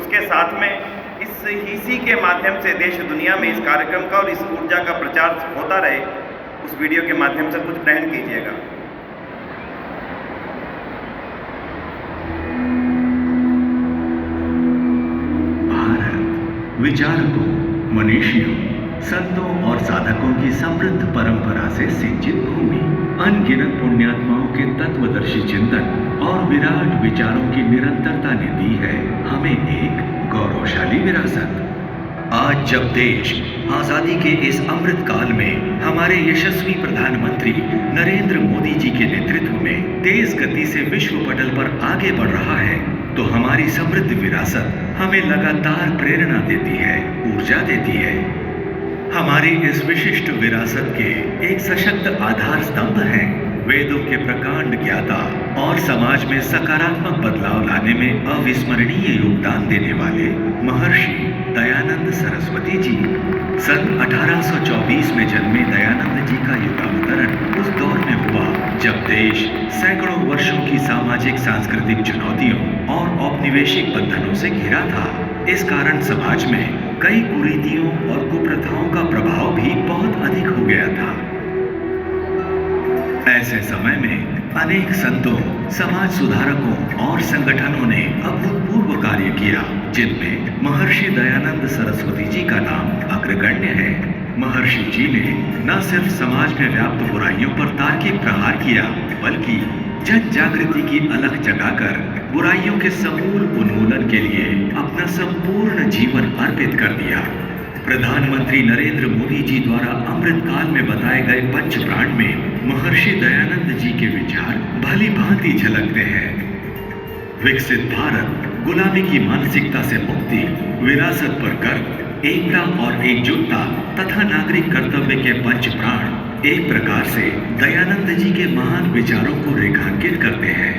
उसके साथ में इसी के माध्यम से देश दुनिया में इस कार्यक्रम का और इस ऊर्जा का प्रचार होता रहे, उस वीडियो के माध्यम से कुछ ग्रहण कीजिएगा। भारत विचारकों, मनीषियों, संतों और साधकों की समृद्ध परंपरा से सिंचित भूमि, अनगिनत पुण्यात्माओं के तत्वदर्शी चिंतन और विराट विचारों की निरंतरता ने दी है हमें एक गौरवशाली विरासत। आज जब देश आजादी के इस अमृत काल में हमारे यशस्वी प्रधानमंत्री नरेंद्र मोदी जी के नेतृत्व में तेज गति से विश्व पटल पर आगे बढ़ रहा है, तो हमारी समृद्ध विरासत हमें लगातार प्रेरणा देती है, ऊर्जा देती है। हमारी इस विशिष्ट विरासत के एक सशक्त आधार स्तंभ हैं वेदों के प्रकांड ज्ञाता और समाज में सकारात्मक बदलाव लाने में अविस्मरणीय योगदान देने वाले महर्षि दयानंद सरस्वती जी। सन 1824 में जन्मे दयानंद जी का युगावतरण उस दौर में हुआ जब देश सैकड़ों वर्षों की सामाजिक सांस्कृतिक चुनौतियों और औपनिवेशिक बंधनों से घिरा था। इस कारण समाज में कई कुरीतियों और कुप्रथाओं का प्रभाव भी बहुत अधिक हो गया था। ऐसे समय में अनेक संतों, समाज सुधारकों और संगठनों ने अभूतपूर्व कार्य किया, जिनमें महर्षि दयानंद सरस्वती जी का नाम अग्रगण्य है। महर्षि जी ने न सिर्फ समाज में व्याप्त बुराइयों पर तार्किक प्रहार किया, बल्कि जन जागृति की अलख जगाकर बुराइयों के समूल उन्मूलन के लिए अपना संपूर्ण जीवन अर्पित कर दिया। प्रधानमंत्री नरेंद्र मोदी जी द्वारा अमृत काल में बताए गए पंच प्राण में महर्षि दयानंद जी के विचार भली भांति झलकते हैं। विकसित भारत, गुलामी की मानसिकता से मुक्ति, विरासत पर गर्व, एकता और एकजुटता तथा नागरिक कर्तव्य के पंच प्राण एक प्रकार से दयानंद जी के महान विचारों को रेखांकित करते हैं।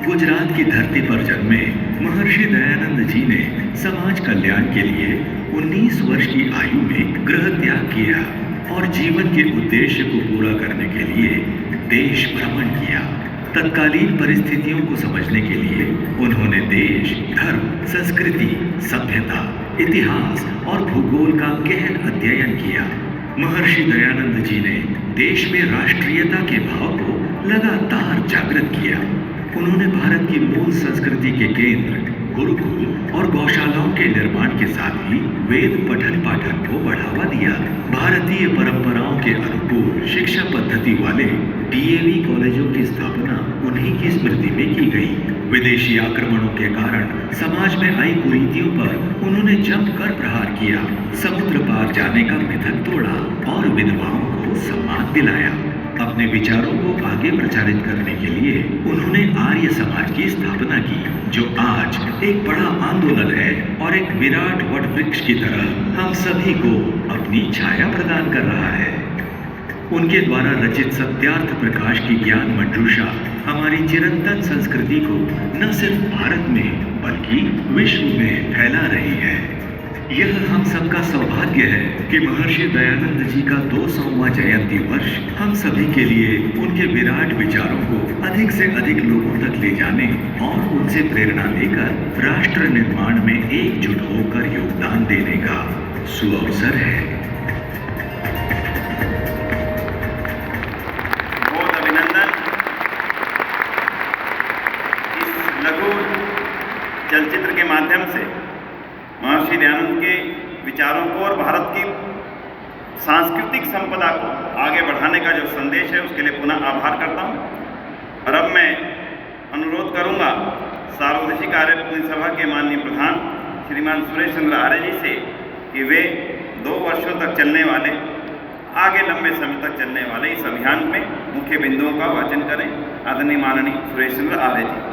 गुजरात की धरती पर जन्मे महर्षि दयानंद जी ने समाज कल्याण के लिए 19 वर्ष की आयु में गृह त्याग किया और जीवन के उद्देश्य को पूरा करने के लिए देश भ्रमण किया। तत्कालीन परिस्थितियों को समझने के लिए उन्होंने देश, धर्म, संस्कृति, सभ्यता, इतिहास और भूगोल का गहन अध्ययन किया। महर्षि दयानंद जी ने देश में राष्ट्रीयता के भाव को लगातार जागृत किया। उन्होंने भारत की मूल संस्कृति के केंद्र, गुरुकुल और गौशालाओं के निर्माण के साथ ही वेद पठन पाठन को बढ़ावा दिया। भारतीय परंपराओं के अनुकूल शिक्षा पद्धति वाले डीएवी कॉलेजों की स्थापना उन्हीं की स्मृति में की गई। विदेशी आक्रमणों के कारण समाज में आई कुरीतियों पर उन्होंने जमकर प्रहार किया, समुद्र पार जाने का मिथक तोड़ा और विधवाओं को सम्मान दिलाया। अपने विचारों को आगे प्रचारित करने के लिए उन्होंने आर्य समाज की स्थापना की, जो आज एक बड़ा आंदोलन है और एक विराट वट वृक्ष की तरह हम सभी को अपनी छाया प्रदान कर रहा है। उनके द्वारा रचित सत्यार्थ प्रकाश की ज्ञान मंजूषा हमारी चिरंतन संस्कृति को न सिर्फ भारत में बल्कि विश्व में फैला रही है। यह हम सबका सौभाग्य है कि महर्षि दयानंद जी का 200वां जयंती वर्ष हम सभी के लिए उनके विराट विचारों को अधिक से अधिक लोगों तक ले जाने और उनसे प्रेरणा लेकर राष्ट्र निर्माण में एकजुट होकर योगदान देने का सुअवसर है। बहुत अभिनंदन। इस लघु चलचित्र के माध्यम से महर्षि दयानंद के विचारों को और भारत की सांस्कृतिक संपदा को आगे बढ़ाने का जो संदेश है, उसके लिए पुनः आभार करता हूँ। और अब मैं अनुरोध करूँगा सार्वदेशिक आर्य प्रतिनिधि सभा के माननीय प्रधान श्रीमान सुरेश चंद्र आर्य जी से कि वे 2 वर्षों तक चलने वाले, आगे लंबे समय तक चलने वाले इस अभियान में मुख्य बिंदुओं का वाचन करें। आदरणीय माननीय सुरेश चंद्र आर्य जी।